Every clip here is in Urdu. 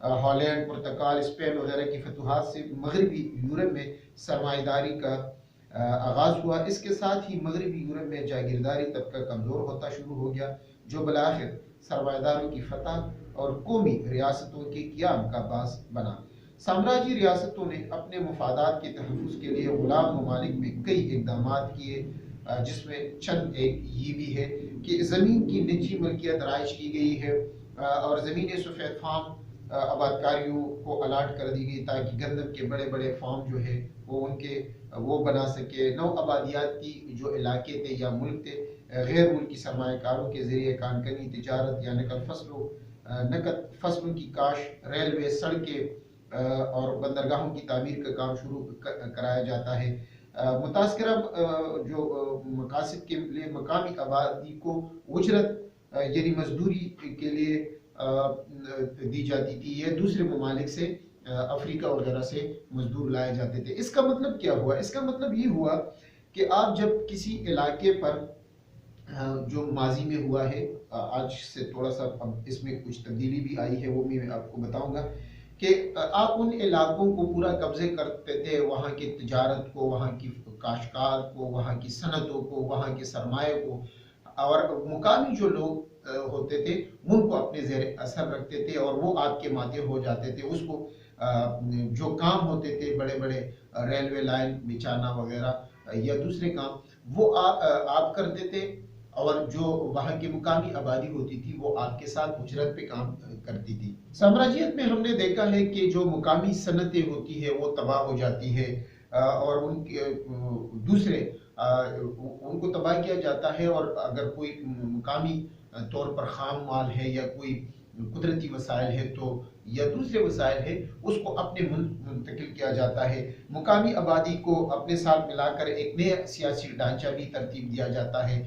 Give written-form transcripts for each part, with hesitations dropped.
ہالینڈ، پرتگال، اسپین وغیرہ کی فتوحات سے مغربی یورپ میں سرمایہ داری کا آغاز ہوا۔ اس کے ساتھ ہی مغربی یورپ میں جاگیرداری طبقہ کمزور ہوتا شروع ہو گیا، جو بالآخر سرمایہ داروں کی فتح اور قومی ریاستوں کے قیام کا باعث بنا۔ سامراجی ریاستوں نے اپنے مفادات کے تحفظ کے لیے غلام ممالک میں کئی اقدامات کیے، جس میں چند ایک یہ بھی ہے کہ زمین کی نجی ملکیت رائج کی گئی ہے، اور زمین سفید فارم آبادکاریوں کو الاٹ کر دی گئی تاکہ گندم کے بڑے بڑے فارم جو ہے وہ بنا سکے۔ نو آبادیاتی جو علاقے تھے یا ملک تھے، غیر ملکی سرمایہ کاروں کے ذریعے کانکنی تجارت یا نقد فصلوں کی کاشت، ریلوے، سڑکیں اور بندرگاہوں کی تعمیر کا کام شروع کرایا جاتا ہے۔ متاثرہ جو مقاصد کے لیے مقامی آبادی کو اجرت یعنی مزدوری کے لیے دی جاتی تھی۔ یہ دوسرے ممالک سے، افریقہ وغیرہ سے مزدور لائے جاتے تھے۔ اس کا مطلب کیا ہوا؟ اس کا مطلب یہ ہوا کہ آپ جب کسی علاقے پر جو ماضی میں ہوا ہے، آج سے تھوڑا سا اب اس میں کچھ تبدیلی بھی آئی ہے، وہ میں آپ کو بتاؤں گا کہ آپ ان علاقوں کو پورا قبضے کرتے تھے، وہاں کی تجارت کو، وہاں کی کاشتکار کو، وہاں کی صنعتوں کو، وہاں کے سرمایہ کو، اور مقامی جو لوگ ہوتے تھے ان کو اپنے زیر اثر رکھتے تھے، اور وہ آپ کے ماتحت ہو جاتے تھے۔ اس کو جو کام ہوتے تھے، بڑے بڑے ریلوے لائن بچھانا وغیرہ یا دوسرے کام، وہ آپ کرتے تھے، اور جو وہاں کی مقامی آبادی ہوتی تھی وہ آپ کے ساتھ اجرت پہ کام کرتی تھی۔ سامراجیت میں ہم نے دیکھا ہے کہ جو مقامی صنعتیں ہوتی ہے وہ تباہ ہو جاتی ہے، اور ان کے دوسرے ان کو تباہ کیا جاتا ہے، اور اگر کوئی مقامی طور پر خام مال ہے یا کوئی قدرتی وسائل ہے تو یا دوسرے وسائل ہے، اس کو اپنے ملک منتقل کیا جاتا ہے۔ مقامی آبادی کو اپنے ساتھ ملا کر ایک نیا سیاسی ڈھانچہ بھی ترتیب دیا جاتا ہے۔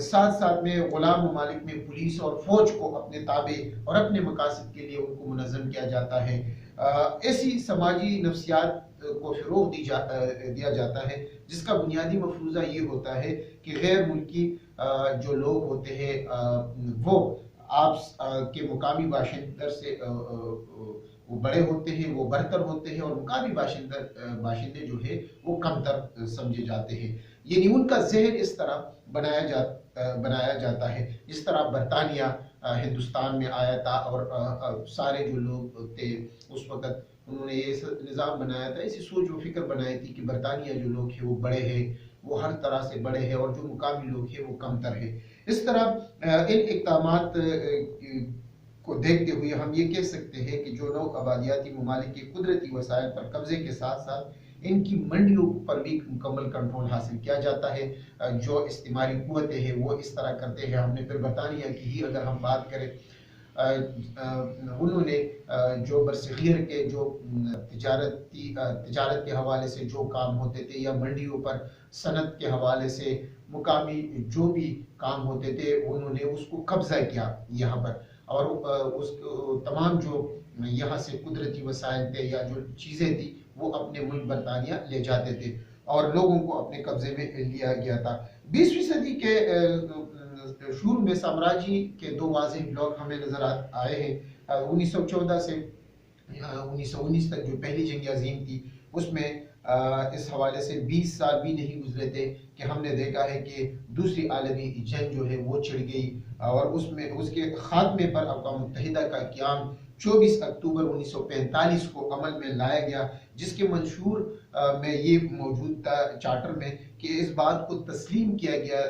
ساتھ ساتھ میں غلام ممالک میں پولیس اور فوج کو اپنے تابع اور اپنے مقاصد کے لیے ان کو منظم کیا جاتا ہے۔ ایسی سماجی نفسیات کو فروغ دیا جاتا ہے، جس کا بنیادی مفروضہ یہ ہوتا ہے کہ غیر ملکی جو لوگ ہوتے ہیں وہ آپ کے مقامی باشندر سے وہ بڑے ہوتے ہیں، وہ برتر ہوتے ہیں، اور مقامی باشندے جو ہے وہ کمتر سمجھے جاتے ہیں۔ یعنی ان کا ذہن اس طرح بنایا جاتا ہے جس طرح برطانیہ ہندوستان میں آیا تھا، اور سارے جو لوگ تھے اس وقت انہوں نے یہ نظام بنایا تھا، ایسی سوچ و فکر بنائی تھی کہ برطانیہ جو لوگ ہیں وہ بڑے ہیں، وہ ہر طرح سے بڑے ہیں، اور جو مقامی لوگ ہیں وہ کمتر ہیں۔ اس طرح ان اقدامات کو دیکھتے ہوئے ہم یہ کہہ سکتے ہیں کہ جو نو آبادیاتی ممالک کے قدرتی وسائل پر قبضے کے ساتھ ساتھ ان کی منڈیوں پر بھی مکمل کنٹرول حاصل کیا جاتا ہے۔ جو استعماری قوتیں ہیں وہ اس طرح کرتے ہیں۔ ہم نے پھر برطانیہ کی ہی اگر ہم بات کریں، انہوں نے جو برصغیر کے جو تجارت کے حوالے سے جو کام ہوتے تھے، یا منڈیوں پر صنعت کے حوالے سے مقامی جو بھی کام ہوتے تھے، انہوں نے اس کو قبضہ کیا یہاں پر، اور اس تمام جو یہاں سے قدرتی وسائل تھے یا جو چیزیں تھی وہ اپنے ملک برطانیہ لے جاتے تھے، اور لوگوں کو اپنے قبضے میں لیا گیا تھا۔ 20ویں صدی کے شروع میں سامراجی کے دو واضح بلاک ہمیں نظر آئے ہیں۔ 1914 سے 1919 تک جو پہلی جنگ عظیم تھی، اس میں اس حوالے سے 20 سال بھی نہیں گزرے تھے کہ ہم نے دیکھا ہے کہ دوسری عالمی جنگ جو ہے وہ چھڑ گئی، اور اس کے خاتمے پر اقوام متحدہ کا قیام 24 اکتوبر 1945 کو عمل میں لایا گیا، جس کے منشور میں یہ موجود تھا چارٹر میں کہ اس بات کو تسلیم کیا گیا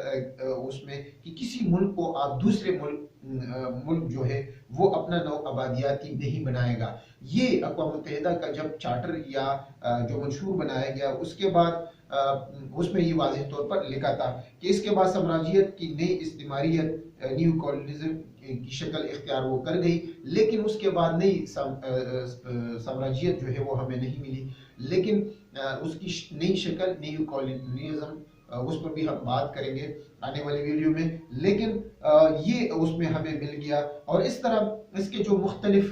اس میں کہ کسی ملک کو آپ دوسرے ملک جو ہے وہ اپنا نو آبادیاتی نہیں بنائے گا۔ یہ اقوام متحدہ کا جب چارٹر یا جو منشور بنایا گیا، اس کے بعد اس میں یہ واضح طور پر لکھا تھا کہ اس کے بعد سامراجیت کی نئی استعماریت، نیو کالونیزم کی شکل اختیار وہ کر گئی، لیکن اس کے بعد نئی سامراجیت جو ہے وہ ہمیں نہیں ملی، لیکن اس کی نئی شکل نیو کالونیزم، اس پر بھی ہم بات کریں گے آنے والی ویڈیو میں، لیکن یہ اس میں ہمیں مل گیا۔ اور اس طرح اس کے جو مختلف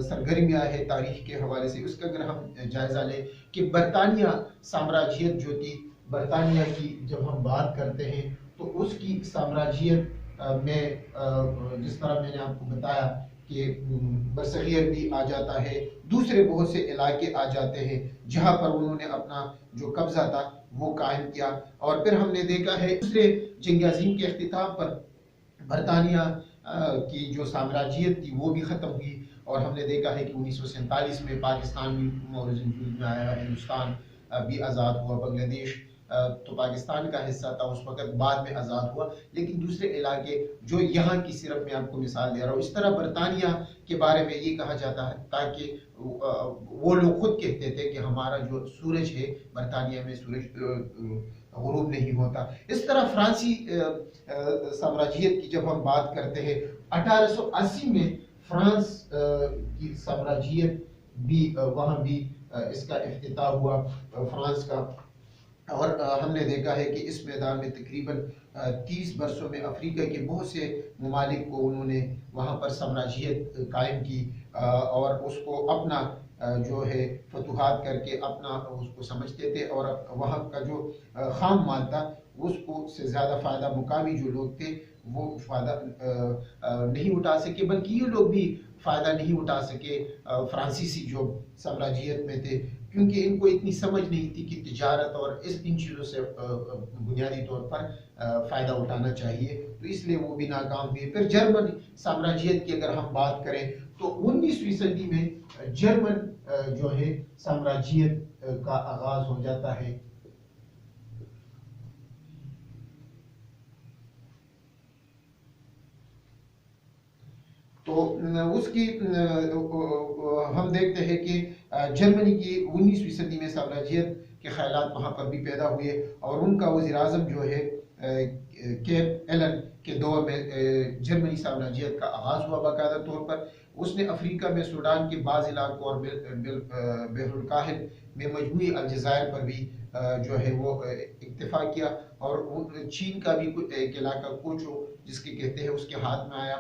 سرگرمیاں ہے تاریخ کے حوالے سے، اس کا اگر ہم جائزہ لیں کہ برطانیہ سامراجیت جو تھی، برطانیہ کی جب ہم بات کرتے ہیں تو اس کی سامراجیت میں جس طرح میں نے آپ کو بتایا کہ برصغیر بھی آ جاتا ہے، دوسرے بہت سے علاقے آ جاتے ہیں جہاں پر انہوں نے اپنا جو قبضہ تھا وہ قائم کیا۔ اور پھر ہم نے دیکھا ہے دوسرے جنگ عظیم کے اختتام پر برطانیہ کی جو سامراجیت تھی وہ بھی ختم ہوئی، اور ہم نے دیکھا ہے کہ 1947 میں پاکستان بھی وجود میں آیا، ہندوستان بھی آزاد ہوا، بنگلہ دیش تو پاکستان کا حصہ تھا اس وقت، بعد میں آزاد ہوا، لیکن دوسرے علاقے جو یہاں کی صرف میں آپ کو مثال دے رہا ہوں۔ اس طرح برطانیہ کے بارے میں یہ کہا جاتا ہے تاکہ وہ لوگ خود کہتے تھے کہ ہمارا جو سورج ہے برطانیہ میں سورج غروب نہیں ہوتا۔ اس طرح فرانسی سامراجیت کی جب ہم بات کرتے ہیں، 1880 میں فرانس کی سامراجیت بھی وہاں بھی اس کا افتتاح ہوا فرانس کا، اور ہم نے دیکھا ہے کہ اس میدان میں تقریباً 30 برسوں میں افریقہ کے بہت سے ممالک کو انہوں نے وہاں پر سامراجیت قائم کی، اور اس کو اپنا جو ہے فتوحات کر کے اپنا اس کو سمجھتے تھے، اور وہاں کا جو خام مال تھا اس کو سے زیادہ فائدہ مقامی جو لوگ تھے وہ فائدہ نہیں اٹھا سکے، بلکہ یہ لوگ بھی فائدہ نہیں اٹھا سکے فرانسیسی جو سامراجیت میں تھے، کیونکہ ان کو اتنی سمجھ نہیں تھی کہ تجارت اور ان چیزوں سے بنیادی طور پر فائدہ اٹھانا چاہیے، تو اس لیے وہ بھی ناکام ہوئے۔ پھر جرمن سامراجیت کی اگر ہم بات کریں تو 19ویں صدی میں جرمن جو ہے سامراجیت کا آغاز ہو جاتا ہے۔ تو اس کی ہم دیکھتے ہیں کہ جرمنی کی 19ویں صدی میں سامراجیت کے خیالات وہاں پر بھی پیدا ہوئے، اور ان کا وزیر اعظم جو ہے کیپ ایلن کے دور میں جرمنی سامراجیت کا آغاز ہوا باقاعدہ طور پر۔ اس نے افریقہ میں سوڈان کے بعض علاقوں اور بحر الکاہل میں مجموعی الجزائر پر بھی جو ہے وہ اکتفا کیا، اور چین کا بھی ایک علاقہ کوچو جس کے کہتے ہیں اس کے ہاتھ میں آیا۔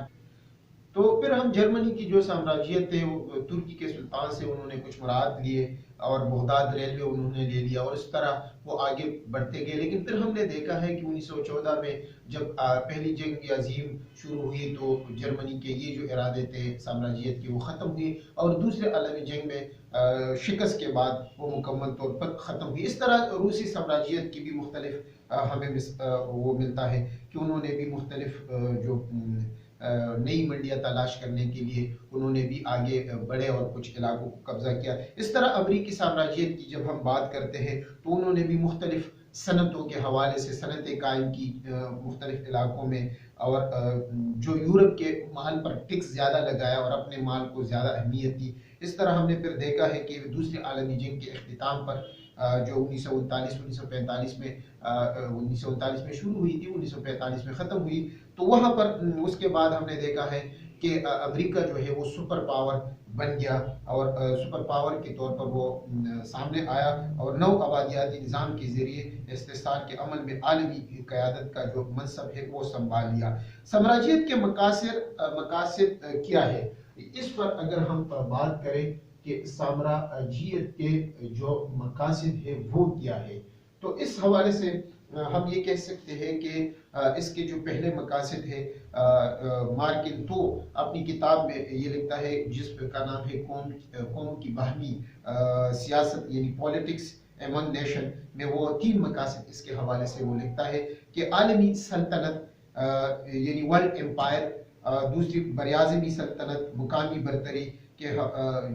تو پھر ہم جرمنی کی جو سامراجیت ہے وہ ترکی کے سلطان سے انہوں نے کچھ مراد لیے، اور بغداد ریلوے انہوں نے لے لیا، اور اس طرح وہ آگے بڑھتے گئے۔ لیکن پھر ہم نے دیکھا ہے کہ 1914 میں جب پہلی جنگ عظیم شروع ہوئی تو جرمنی کے یہ جو ارادے تھے سامراجیت کے وہ ختم ہوئے، اور دوسرے عالمی جنگ میں شکست کے بعد وہ مکمل طور پر ختم ہوئی۔ اس طرح روسی سامراجیت کی بھی مختلف ہمیں وہ ملتا ہے کہ انہوں نے بھی مختلف جو نئی منڈیاں تلاش کرنے کے لیے انہوں نے بھی آگے بڑھے اور کچھ علاقوں کو قبضہ کیا۔ اس طرح امریکی سامراجیت کی جب ہم بات کرتے ہیں تو انہوں نے بھی مختلف صنعتوں کے حوالے سے صنعتیں قائم کی مختلف علاقوں میں، اور جو یورپ کے مال پر ٹیکس زیادہ لگایا اور اپنے مال کو زیادہ اہمیت دی۔ اس طرح ہم نے پھر دیکھا ہے کہ دوسری عالمی جنگ کے اختتام پر جو 1939 میں 1939 میں شروع ہوئی تھی، 1945 میں ختم ہوئی، تو وہاں پر اس کے بعد ہم نے دیکھا ہے کہ امریکہ جو ہے وہ سپر پاور بن گیا، اور سپر پاور کے طور پر وہ سامنے آیا، اور نو آبادیاتی نظام کے ذریعے استحصال کے عمل میں عالمی قیادت کا جو منصب ہے وہ سنبھال لیا۔ سامراجیت کے مقاصد کیا ہے، اس پر اگر ہم بات کریں کہ سامراجیت کے جو مقاصد ہے وہ کیا ہے، تو اس حوالے سے ہم یہ کہہ سکتے ہیں کہ اس کے جو پہلے مقاصد ہے، مارکن تو اپنی کتاب میں یہ لکھتا ہے جس کا نام ہے قوم کی باہمی سیاست یعنی پولیٹکس ایمنگ نیشن میں، وہ 3 مقاصد اس کے حوالے سے وہ لکھتا ہے کہ عالمی سلطنت یعنی ورلڈ امپائر، دوسری براعظمی سلطنت، مقامی برتری کہ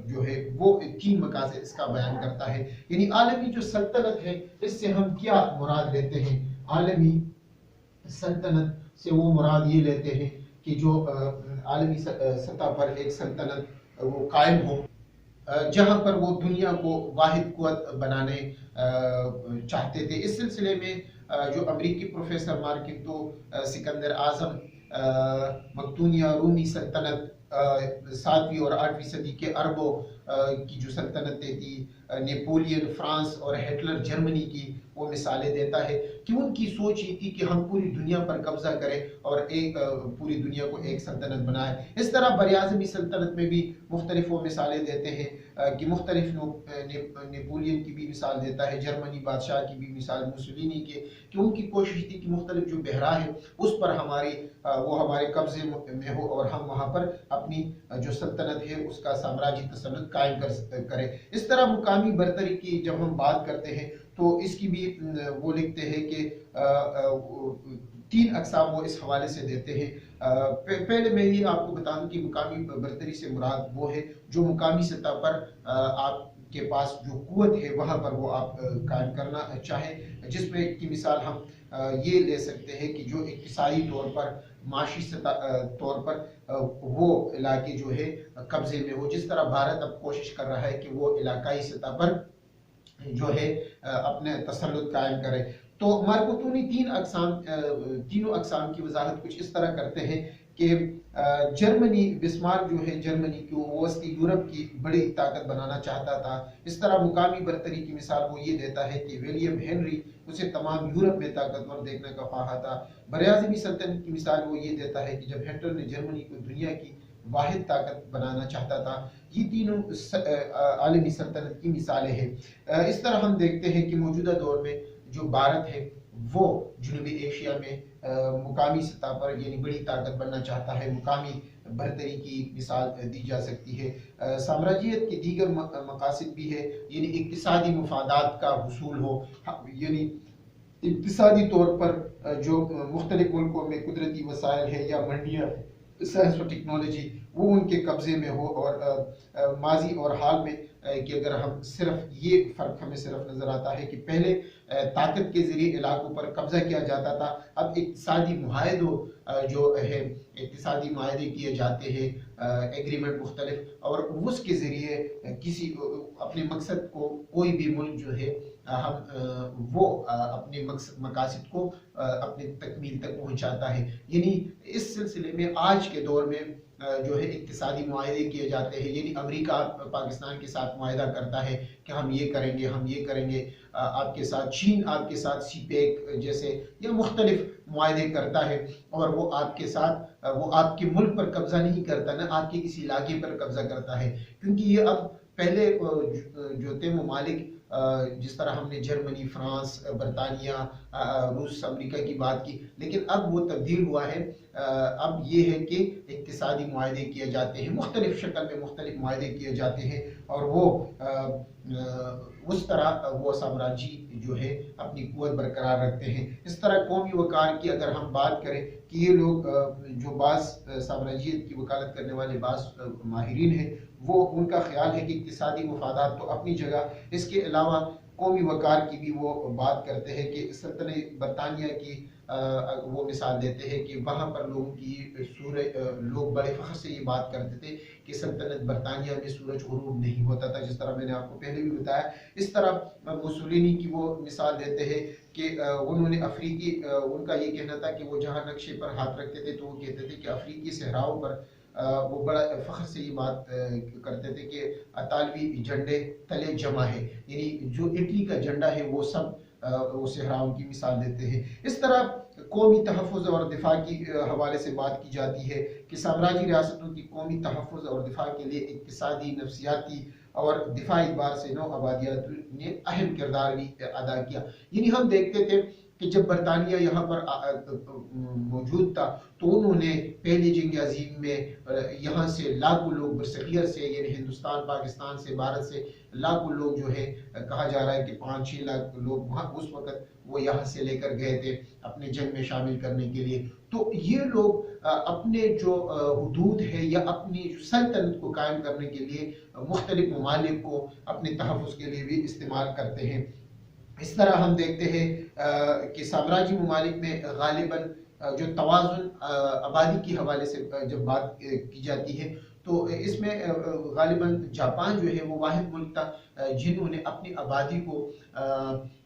جو ہے وہ 3 مقاصد اس کا بیان کرتا ہے۔ یعنی عالمی جو سلطنت ہے اس سے ہم کیا مراد لیتے ہیں، عالمی سلطنت سے وہ مراد یہ لیتے ہیں کہ جو عالمی سطح پر ایک سلطنت وہ قائم ہو، جہاں پر وہ دنیا کو واحد قوت بنانے چاہتے تھے۔ اس سلسلے میں جو امریکی پروفیسر مارکن تو سکندر اعظم، مقدونیہ رومی سلطنت 7ویں اور 8ویں صدی کے عربوں کی جو سلطنتیں تھی، نیپولین فرانس اور ہٹلر جرمنی کی، وہ مثالیں دیتا ہے کہ ان کی سوچ یہ تھی کہ ہم پوری دنیا پر قبضہ کریں اور ایک پوری دنیا کو ایک سلطنت بنائے۔ اس طرح براعظمی سلطنت میں بھی مختلف وہ مثالیں دیتے ہیں کہ مختلف نیپولین کی بھی مثال دیتا ہے، جرمنی بادشاہ کی بھی مثال، موسولینی کے، کہ ان کی کوشش تھی کہ مختلف جو بحرا ہے اس پر وہ ہمارے قبضے میں ہو اور ہم وہاں پر اپنی جو سلطنت ہے اس کا سامراجی تسلط قائم کریں۔ اس طرح مقامی برتری کی جب ہم بات کرتے ہیں تو اس کی بھی وہ لکھتے ہیں کہ 3 اقسام وہ اس حوالے سے دیتے ہیں۔ پہلے میں یہ آپ کو بتا دوں کہ مقامی برتری سے مراد وہ ہے جو مقامی سطح پر آپ کے پاس جو قوت ہے وہاں پر وہ آپ قائم کرنا چاہیں، جس میں کی مثال ہم یہ لے سکتے ہیں کہ جو اقتصادی طور پر، معاشی طور پر وہ علاقے جو ہے قبضے میں ہو، جس طرح بھارت اب کوشش کر رہا ہے کہ وہ علاقائی سطح پر جو ہے اپنے تسلط قائم کرے۔ تو مارکوتونی تینوں اقسام کی وضاحت کچھ اس طرح کرتے ہیں کہ جرمنی، بسمارک جو ہے جرمنی کو وسطی یورپ کی بڑی طاقت بنانا چاہتا تھا۔ اس طرح مقامی برتری کی مثال وہ یہ دیتا ہے کہ ولیم ہنری اسے تمام یورپ میں طاقتور دیکھنے کا خواہاں تھا۔ براعظمی سلطنت کی مثال وہ یہ دیتا ہے کہ جب ہٹلر نے جرمنی کو دنیا کی واحد طاقت بنانا چاہتا تھا۔ یہ تینوں عالمی سلطنت کی مثالیں ہیں۔ اس طرح ہم دیکھتے ہیں کہ موجودہ دور میں جو بھارت ہے وہ جنوبی ایشیا میں مقامی سطح پر یعنی بڑی طاقت بننا چاہتا ہے۔ مقامی برتری کی مثال دی جا سکتی ہے۔ سامراجیت کے دیگر مقاصد بھی ہے، یعنی اقتصادی مفادات کا حصول ہو، یعنی اقتصادی طور پر جو مختلف ملکوں میں قدرتی وسائل ہے یا منڈیاں، سائنس و ٹیکنالوجی، وہ ان کے قبضے میں ہو۔ اور ماضی اور حال میں کہ اگر ہم صرف یہ فرق ہمیں صرف نظر آتا ہے کہ پہلے طاقت کے ذریعے علاقوں پر قبضہ کیا جاتا تھا، اب اقتصادی معاہدوں جو ہے اقتصادی معاہدے کیے جاتے ہیں، ایگریمنٹ مختلف، اور اس کے ذریعے کسی اپنے مقصد کو کوئی بھی ملک جو ہے وہ اپنے مقاصد کو اپنے تکمیل تک پہنچاتا ہے۔ یعنی اس سلسلے میں آج کے دور میں جو ہے اقتصادی معاہدے کیے جاتے ہیں، یعنی امریکہ پاکستان کے ساتھ معاہدہ کرتا ہے کہ ہم یہ کریں گے، ہم یہ کریں گے آپ کے ساتھ، چین آپ کے ساتھ سی پیک جیسے یا مختلف معاہدے کرتا ہے، اور وہ آپ کے ساتھ وہ آپ کے ملک پر قبضہ نہیں کرتا، نہ آپ کے کسی علاقے پر قبضہ کرتا ہے، کیونکہ یہ اب پہلے جو تھے ممالک جس طرح ہم نے جرمنی، فرانس، برطانیہ، روس، امریکہ کی بات کی، لیکن اب وہ تبدیل ہوا ہے۔ اب یہ ہے کہ اقتصادی معاہدے کیے جاتے ہیں، مختلف شکل میں مختلف معاہدے کیے جاتے ہیں، اور وہ اس طرح وہ سامراجی جو ہے اپنی قوت برقرار رکھتے ہیں۔ اس طرح قومی وقار کی اگر ہم بات کریں کہ یہ لوگ جو بعض سامراجیت کی وکالت کرنے والے بعض ماہرین ہیں، وہ ان کا خیال ہے کہ اقتصادی مفادات تو اپنی جگہ، اس کے علاوہ قومی وقار کی بھی وہ بات کرتے ہیں کہ سلطنت برطانیہ کی وہ مثال دیتے ہیں کہ وہاں پر لوگ بڑے فخر سے یہ بات کرتے تھے کہ سلطنت برطانیہ میں سورج غروب نہیں ہوتا تھا، جس طرح میں نے آپ کو پہلے بھی بتایا۔ اس طرح موسولینی کی وہ مثال دیتے ہیں کہ انہوں نے ان کا یہ کہنا تھا کہ وہ جہاں نقشے پر ہاتھ رکھتے تھے تو وہ کہتے تھے کہ افریقی صحراؤں پر وہ بڑا فخر سے یہ بات کرتے تھے کہ اطالوی جھنڈے تلے جمع ہے، یعنی جو اٹلی کا جھنڈا ہے وہ سب وہ صحراؤں کی مثال دیتے ہیں۔ اس طرح قومی تحفظ اور دفاع کی حوالے سے بات کی جاتی ہے کہ سامراجی ریاستوں کی قومی تحفظ اور دفاع کے لیے اقتصادی، نفسیاتی اور دفاعی اعتبار سے نو آبادیات نے اہم کردار بھی ادا کیا۔ یعنی ہم دیکھتے تھے کہ جب برطانیہ یہاں پر موجود تھا تو انہوں نے پہلی جنگ عظیم میں یہاں سے لاکھوں لوگ برصغیر سے، یعنی ہندوستان، پاکستان سے، بھارت سے لاکھوں لوگ جو ہے کہا جا رہا ہے کہ 5-6 لاکھ لوگ وہاں اس وقت وہ یہاں سے لے کر گئے تھے اپنے جنگ میں شامل کرنے کے لیے۔ تو یہ لوگ اپنے جو حدود ہے یا اپنی سلطنت کو قائم کرنے کے لیے مختلف ممالک کو اپنے تحفظ کے لیے بھی استعمال کرتے ہیں۔ اس طرح ہم دیکھتے ہیں کہ سامراجی ممالک میں غالباً جو توازن آبادی کے حوالے سے جب بات کی جاتی ہے تو اس میں غالباً جاپان جو ہے وہ واحد ملک تھا جنہوں نے اپنی آبادی کو